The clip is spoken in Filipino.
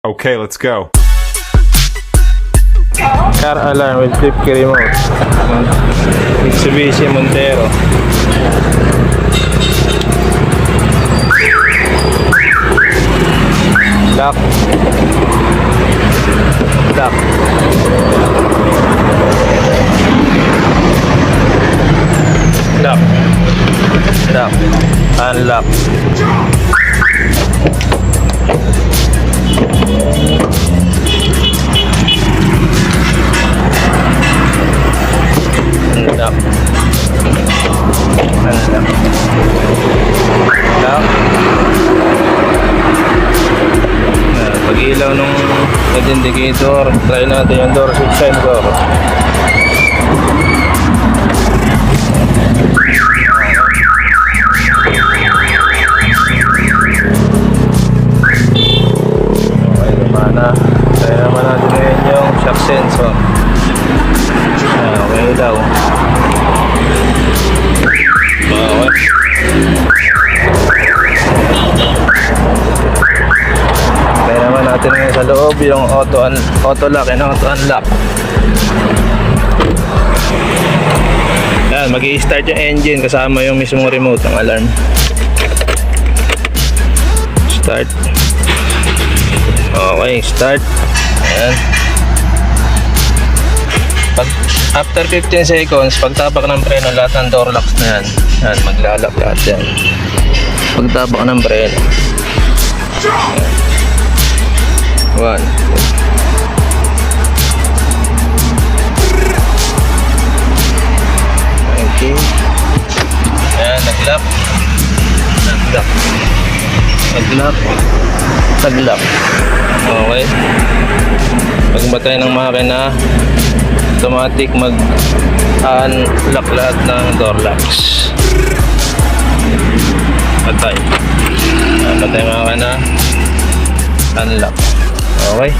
Okay, let's go. Car alarm with Flipkey remote. Mitsubishi Montero. Lock. Lock. Lock. Lock. Unlock. Unlock. Unlock. Lock. Pag-ilaw nung head indicator, try natin yung door switch sensor. Okay, lumana. Try naman natin ngayon yung shock sensor. Okay daw. Okay. Try naman natin ngayon sa loob yung auto lock and auto unlock. Yan, mag-i-start yung engine kasama yung mismong remote ng alarm. Start. Okay, start. Ayan. After 15 seconds, pagtapak ng preno, lahat ng door locks na yan. Yan, maglalak lahat yan. Pagtapak ng preno. 1. Okay. Ayan, nag-lock. Nag-lock. Nag-lock. Nag-lock. Okay. Pagmatay ng makina, automatic mag-unlock lahat ng door locks. Patay. Patay makina. Unlock. Okay.